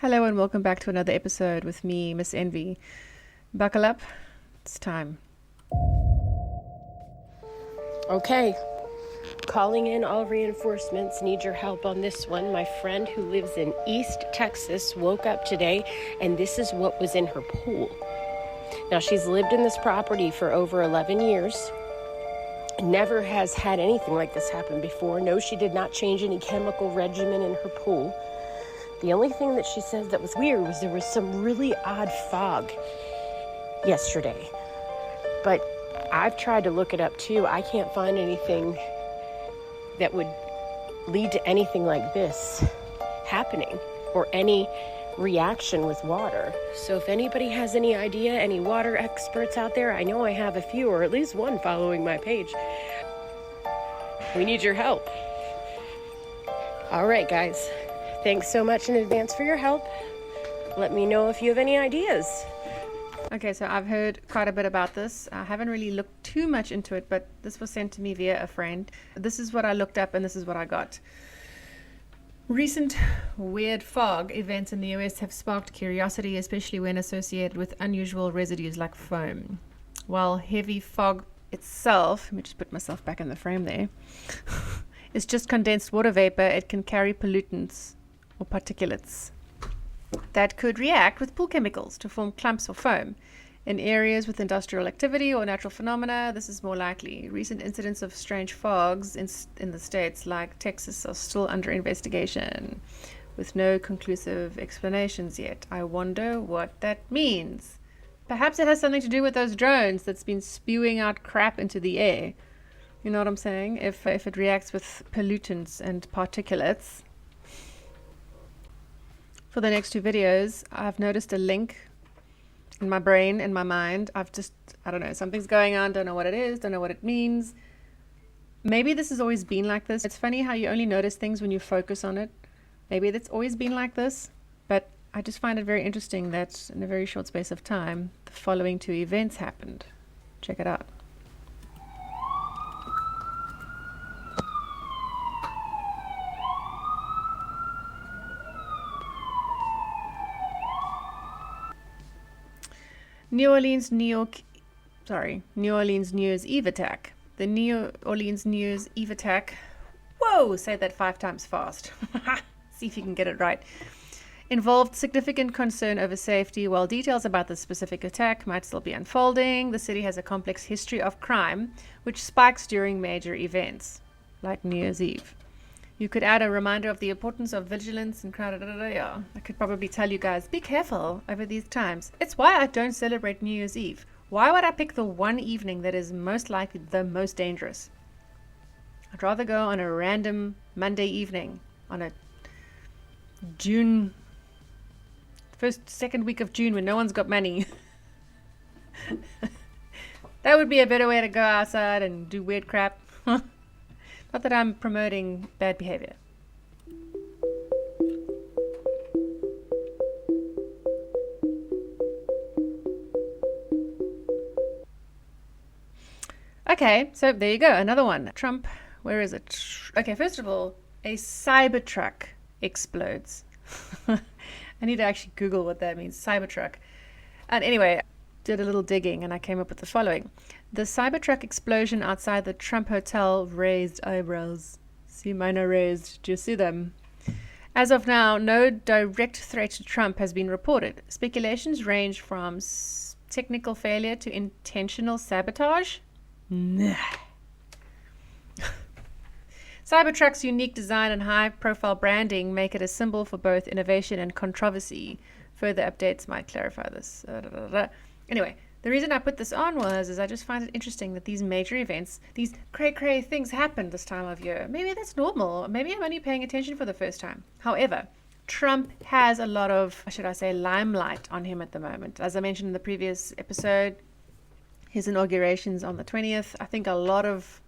Hello and welcome back to another episode with me, Miss Envy. Buckle up, it's time. Okay, calling in all reinforcements. Need your help on this one. My friend who lives in East Texas woke up today and this is what was in her pool. Now, she's lived in this property for over 11 years. Never has had anything like this happen before. No, she did not change any chemical regimen in her pool. The only thing that she says that was weird was there was some really odd fog yesterday. But I've tried to look it up too. I can't find anything that would lead to anything like this happening or any reaction with water. So if anybody has any idea, any water experts out there, I know I have a few or at least one following my page. We need your help. All right, guys. Thanks so much in advance for your help. Let me know if you have any ideas. Okay, so I've heard quite a bit about this. I haven't really looked too much into it, but this was sent to me via a friend. This is what I looked up and this is what I got. Recent weird fog events in the US have sparked curiosity, especially when associated with unusual residues like foam. While heavy fog itself, let me just put myself back in the frame there, is just condensed water vapor, it can carry pollutants or particulates that could react with pool chemicals to form clumps or foam. In areas with industrial activity or natural phenomena, this is more likely. Recent incidents of strange fogs in the states like Texas are still under investigation, with no conclusive explanations yet. I wonder what that means. Perhaps it has something to do with those drones that's been spewing out crap into the air. You know what I'm saying? If it reacts with pollutants and particulates. For the next two videos, I've noticed a link in my brain, in my mind. I don't know, something's going on, don't know what it is, don't know what it means. Maybe this has always been like this. It's funny how you only notice things when you focus on it. Maybe it's always been like this, but I just find it very interesting that in a very short space of time, the following two events happened. Check it out. New Orleans New Year's Eve attack. The New Orleans New Year's Eve attack. Whoa, say that 5 times fast. See if you can get it right. Involved significant concern over safety. While details about the specific attack might still be unfolding, the city has a complex history of crime, which spikes during major events, like New Year's Eve. You could add a reminder of the importance of vigilance and yeah. I could probably tell you guys, be careful over these times. It's why I don't celebrate New Year's Eve. Why would I pick the one evening that is most likely the most dangerous? I'd rather go on a random Monday evening on a second week of June when no one's got money. That would be a better way to go outside and do weird crap. Not that I'm promoting bad behavior. Okay, so there you go. Another one. Trump, where is it? Okay, first of all, a Cybertruck explodes. I need to actually Google what that means. Cybertruck. And anyway, did a little digging and I came up with the following. The Cybertruck explosion outside the Trump Hotel raised eyebrows. See, mine are raised. Do you see them? As of now, no direct threat to Trump has been reported. Speculations range from technical failure to intentional sabotage. Nah. Cybertruck's unique design and high-profile branding make it a symbol for both innovation and controversy. Further updates might clarify this. Anyway, the reason I put this on is I just find it interesting that these major events, these cray-cray things happen this time of year. Maybe that's normal. Maybe I'm only paying attention for the first time. However, Trump has a lot of, should I say, limelight on him at the moment. As I mentioned in the previous episode, his inauguration's on the 20th. I think a lot of,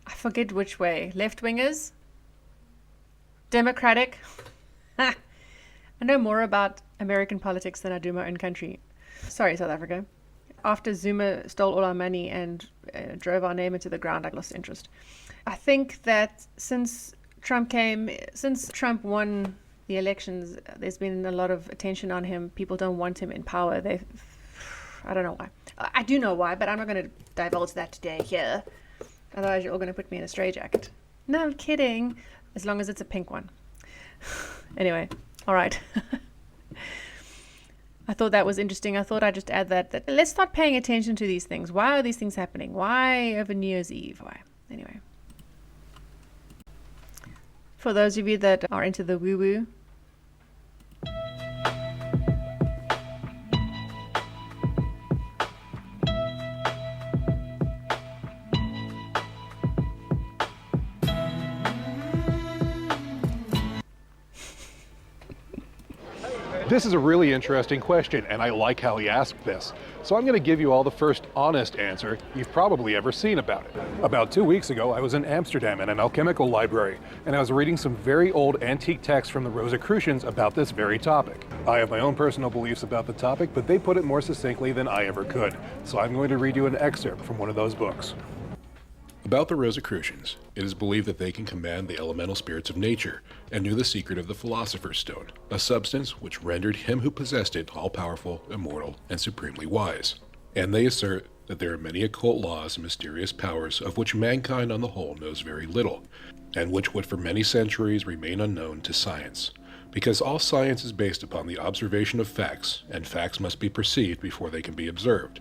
I forget which way, left-wingers, Democratic. I know more about American politics than I do my own country. Sorry, South Africa. After Zuma stole all our money and drove our name into the ground, I lost interest. I think that since Trump won the elections, there's been a lot of attention on him. People don't want him in power. I don't know why. I do know why, but I'm not going to divulge that today here. Otherwise, you're all going to put me in a straitjacket. No, I'm kidding. As long as it's a pink one. Anyway, all right. I thought that was interesting. I thought I'd just add that let's start paying attention to these things. Why are these things happening? Why over New Year's Eve? Why? Anyway. For those of you that are into the woo-woo, This is a really interesting question, and I like how he asked this. So I'm going to give you all the first honest answer you've probably ever seen about it. About 2 weeks ago, I was in Amsterdam in an alchemical library, and I was reading some very old antique texts from the Rosicrucians about this very topic. I have my own personal beliefs about the topic, but they put it more succinctly than I ever could. So I'm going to read you an excerpt from one of those books. About the Rosicrucians, it is believed that they can command the elemental spirits of nature, and knew the secret of the Philosopher's Stone, a substance which rendered him who possessed it all-powerful, immortal, and supremely wise. And they assert that there are many occult laws and mysterious powers of which mankind on the whole knows very little, and which would for many centuries remain unknown to science. Because all science is based upon the observation of facts, and facts must be perceived before they can be observed.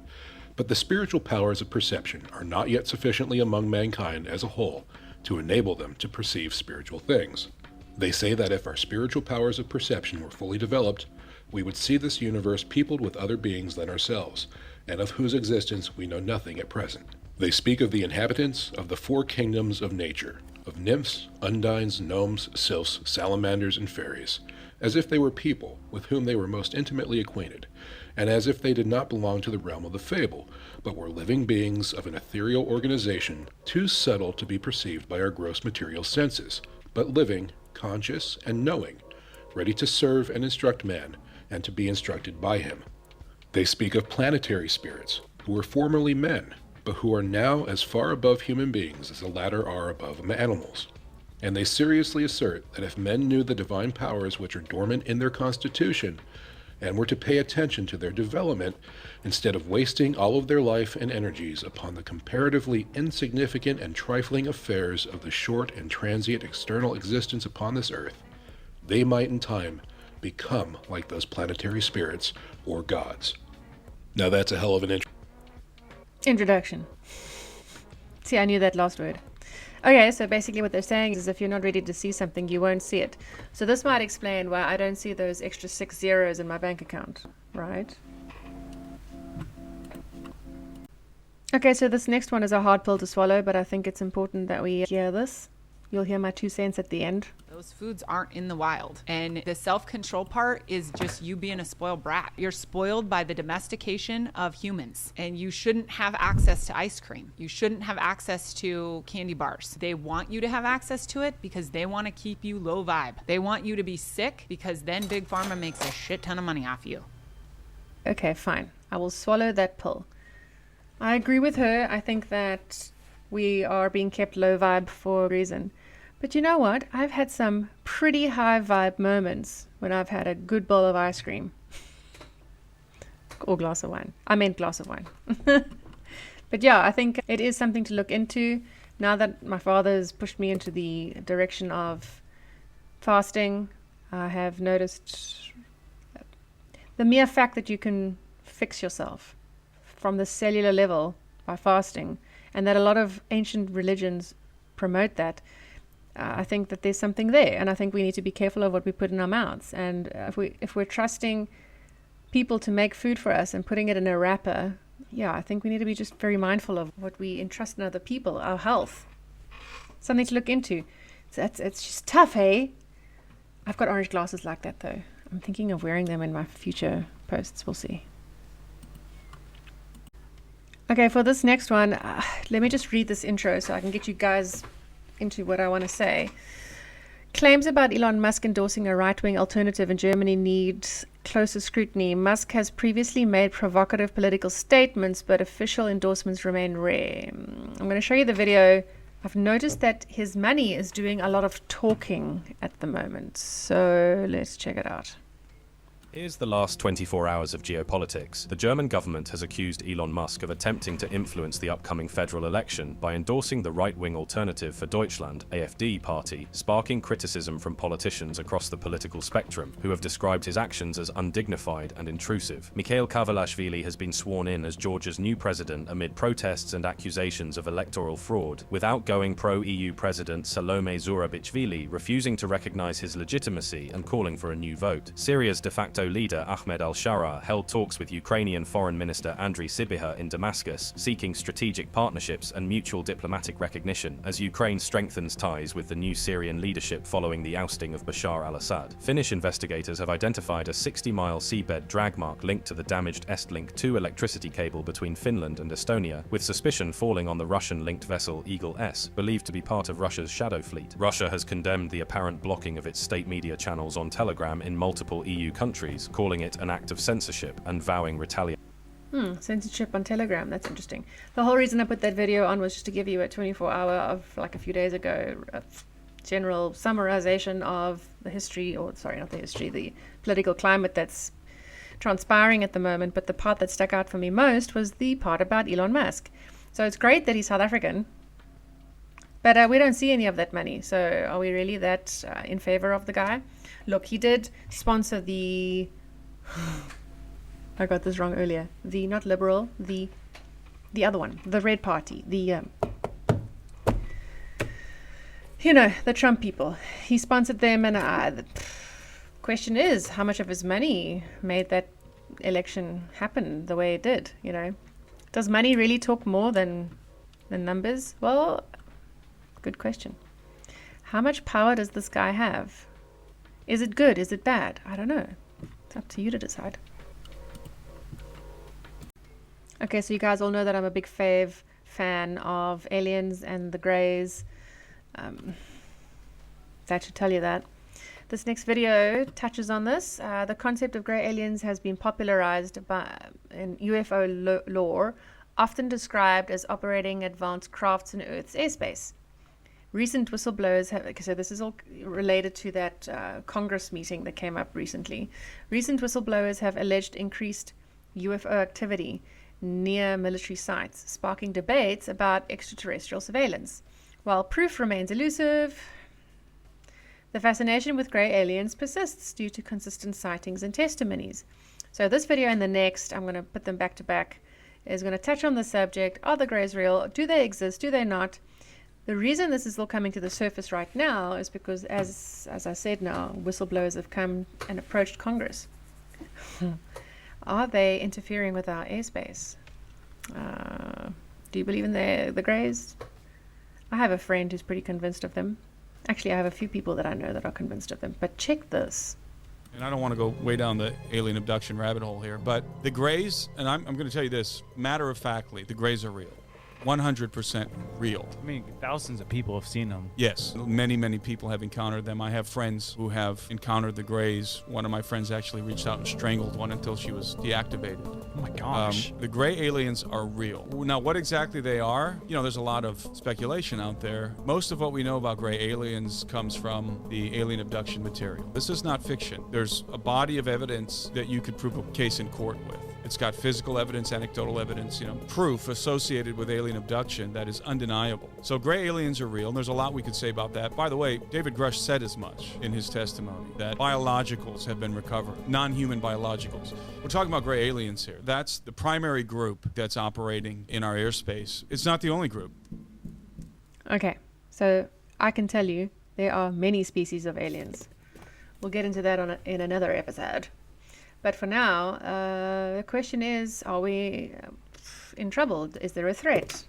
But the spiritual powers of perception are not yet sufficiently among mankind as a whole to enable them to perceive spiritual things. They say that if our spiritual powers of perception were fully developed, we would see this universe peopled with other beings than ourselves, and of whose existence we know nothing at present. They speak of the inhabitants of the 4 kingdoms of nature, of nymphs, undines, gnomes, sylphs, salamanders, and fairies, as if they were people with whom they were most intimately acquainted, and as if they did not belong to the realm of the fable, but were living beings of an ethereal organization too subtle to be perceived by our gross material senses, but living, conscious, and knowing, ready to serve and instruct man, and to be instructed by him. They speak of planetary spirits, who were formerly men, but who are now as far above human beings as the latter are above animals. And they seriously assert that if men knew the divine powers which are dormant in their constitution, and were to pay attention to their development, instead of wasting all of their life and energies upon the comparatively insignificant and trifling affairs of the short and transient external existence upon this earth, they might in time become like those planetary spirits or gods. Now that's a hell of an introduction. See, I knew that last word. Okay, so basically what they're saying is if you're not ready to see something, you won't see it. So this might explain why I don't see those extra 6 zeros in my bank account, right? Okay, so this next one is a hard pill to swallow, but I think it's important that we hear this. You'll hear my 2 cents at the end. Those foods aren't in the wild. And the self-control part is just you being a spoiled brat. You're spoiled by the domestication of humans. And you shouldn't have access to ice cream. You shouldn't have access to candy bars. They want you to have access to it because they want to keep you low vibe. They want you to be sick because then Big Pharma makes a shit ton of money off you. Okay, fine. I will swallow that pill. I agree with her. I think that we are being kept low vibe for a reason. But you know what? I've had some pretty high vibe moments when I've had a good bowl of ice cream. Or glass of wine. I meant glass of wine. But yeah, I think it is something to look into. Now that my father has pushed me into the direction of fasting, I have noticed the mere fact that you can fix yourself from the cellular level by fasting, and that a lot of ancient religions promote that. I think that there's something there, and I think we need to be careful of what we put in our mouths. And if we're trusting people to make food for us and putting it in a wrapper, yeah, I think we need to be just very mindful of what we entrust in other people, our health. Something to look into. So it's just tough, hey? I've got orange glasses like that, though. I'm thinking of wearing them in my future posts. We'll see. Okay, for this next one, let me just read this intro so I can get you guys into what I want to say. Claims about Elon Musk endorsing a right-wing alternative in Germany needs closer scrutiny. Musk has previously made provocative political statements, but official endorsements remain rare. I'm going to show you the video I've noticed that his money is doing a lot of talking at the moment. So let's check it out. Here's the last 24 hours of geopolitics. The German government has accused Elon Musk of attempting to influence the upcoming federal election by endorsing the right-wing Alternative for Deutschland (AfD) party, sparking criticism from politicians across the political spectrum, who have described his actions as undignified and intrusive. Mikhail Kavalashvili has been sworn in as Georgia's new president amid protests and accusations of electoral fraud, with outgoing pro-EU President Salome Zurabichvili refusing to recognize his legitimacy and calling for a new vote. Syria's de facto leader Ahmed al-Shara held talks with Ukrainian Foreign Minister Andriy Sybiha in Damascus, seeking strategic partnerships and mutual diplomatic recognition as Ukraine strengthens ties with the new Syrian leadership following the ousting of Bashar al-Assad. Finnish investigators have identified a 60-mile seabed drag mark linked to the damaged Estlink 2 electricity cable between Finland and Estonia, with suspicion falling on the Russian-linked vessel Eagle S, believed to be part of Russia's shadow fleet. Russia has condemned the apparent blocking of its state media channels on Telegram in multiple EU countries, calling it an act of censorship and vowing retaliation. Censorship on Telegram, that's interesting. The whole reason I put that video on was just to give you a 24-hour of, like a few days ago, a general summarization of the history, or sorry, not the history, the political climate that's transpiring at the moment. But the part that stuck out for me most was the part about Elon Musk. So it's great that he's South African, but we don't see any of that money. So are we really that in favor of the guy? Look, he did sponsor the... I got this wrong earlier. The, not liberal, the other one, the Red Party, the, the Trump people. He sponsored them, and the question is, how much of his money made that election happen the way it did, Does money really talk more than numbers? Well, good question. How much power does this guy have? Is it good? Is it bad? I don't know. It's up to you to decide. Okay, so you guys all know that I'm a big fan of aliens and the greys. That should tell you that. This next video touches on this. The concept of grey aliens has been popularized in UFO lore, often described as operating advanced crafts in Earth's airspace. Recent whistleblowers so this is all related to that Congress meeting that came up recently. Recent whistleblowers have alleged increased UFO activity near military sites, sparking debates about extraterrestrial surveillance. While proof remains elusive, the fascination with grey aliens persists due to consistent sightings and testimonies. So this video and the next, I'm going to put them back to back, is going to touch on the subject. Are the greys real? Do they exist? Do they not? The reason this is all coming to the surface right now is because, as I said now, whistleblowers have come and approached Congress. Are they interfering with our airspace? Do you believe in the greys? I have a friend who's pretty convinced of them. Actually, I have a few people that I know that are convinced of them. But check this. And I don't want to go way down the alien abduction rabbit hole here, but the greys, and I'm going to tell you this, matter-of-factly, the greys are real. 100% real. I mean, thousands of people have seen them. Yes, many, many people have encountered them. I have friends who have encountered the greys. One of my friends actually reached out and strangled one until she was deactivated. Oh my gosh. The gray aliens are real. Now, what exactly they are, there's a lot of speculation out there. Most of what we know about gray aliens comes from the alien abduction material. This is not fiction. There's a body of evidence that you could prove a case in court with. It's got physical evidence, anecdotal evidence, proof associated with alien abduction that is undeniable. So gray aliens are real, and there's a lot we could say about that. By the way, David Grush said as much in his testimony, that biologicals have been recovered, non-human biologicals. We're talking about gray aliens here. That's the primary group that's operating in our airspace. It's not the only group. Okay, so I can tell you there are many species of aliens. We'll get into that in another episode. But for now, the question is, are we in trouble? Is there a threat?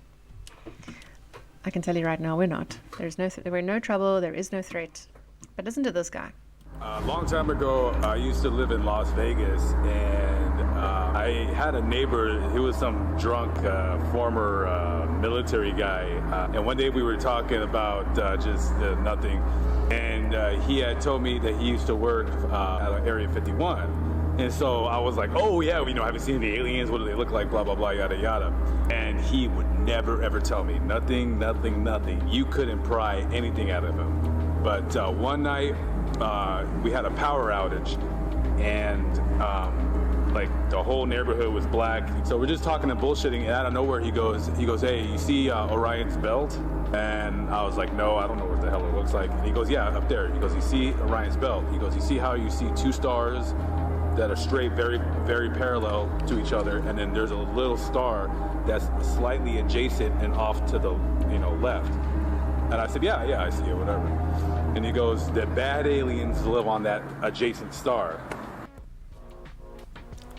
I can tell you right now, we're not. We're in no trouble. There is no threat. But listen to this guy. A long time ago, I used to live in Las Vegas, and I had a neighbor. He was some drunk former military guy, and one day we were talking about just nothing, and he had told me that he used to work at Area 51. And so I was like, oh yeah, I haven't seen the aliens, what do they look like, blah, blah, blah, yada, yada. And he would never, ever tell me, nothing. You couldn't pry anything out of him. But one night, we had a power outage, and like the whole neighborhood was black. So we're just talking and bullshitting, and out of nowhere he goes, hey, you see Orion's belt? And I was like, no, I don't know what the hell it looks like. And he goes, yeah, up there. He goes, you see Orion's belt? He goes, you see how you see two stars that are straight, very, very parallel to each other, and then there's a little star that's slightly adjacent and off to the left. And I said, yeah, I see it, whatever. And he goes, the bad aliens live on that adjacent star.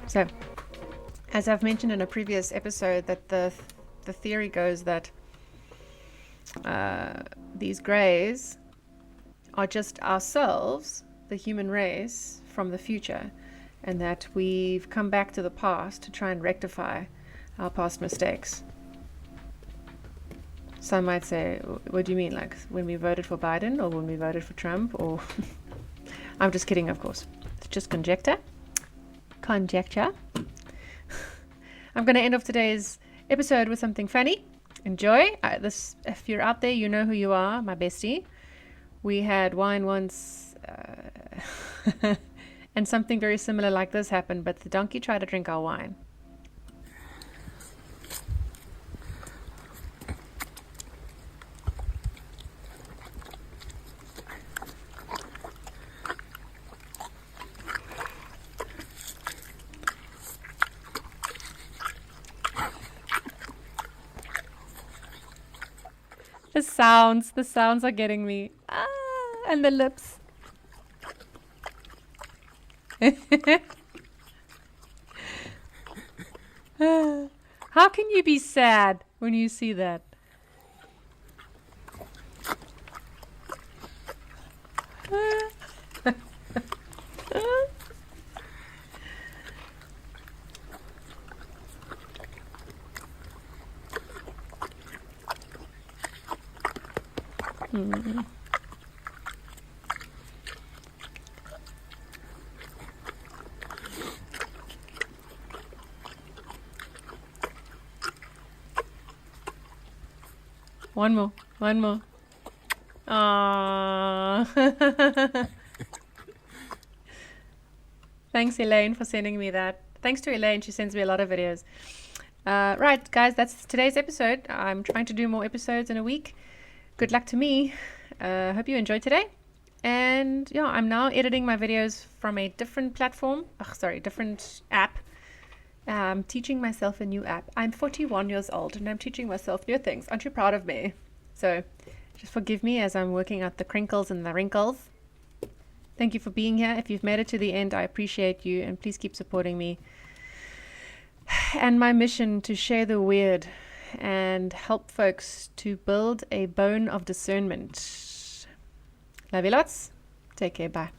So, as I've mentioned in a previous episode, that the theory goes that these greys are just ourselves, the human race, from the future, and that we've come back to the past to try and rectify our past mistakes. Some might say, what do you mean, like when we voted for Biden or when we voted for Trump? Or I'm just kidding, of course. It's just conjecture. I'm going to end off today's episode with something funny. Enjoy. This, if you're out there, you know who you are, my bestie. We had wine once, and something very similar like this happened, but the donkey tried to drink our wine. The sounds are getting me. And the lips. How can you be sad when you see that? One more. Aww. Thanks, Elaine, for sending me that. Thanks to Elaine, she sends me a lot of videos. Right, guys, that's today's episode. I'm trying to do more episodes in a week. Good luck to me. Hope you enjoyed today. And yeah, I'm now editing my videos from a different platform. Different app. I'm teaching myself a new app. I'm 41 years old and I'm teaching myself new things. Aren't you proud of me? So just forgive me as I'm working out the crinkles and the wrinkles. Thank you for being here. If you've made it to the end, I appreciate you, and please keep supporting me and my mission to share the weird and help folks to build a bone of discernment. Love you lots. Take care. Bye.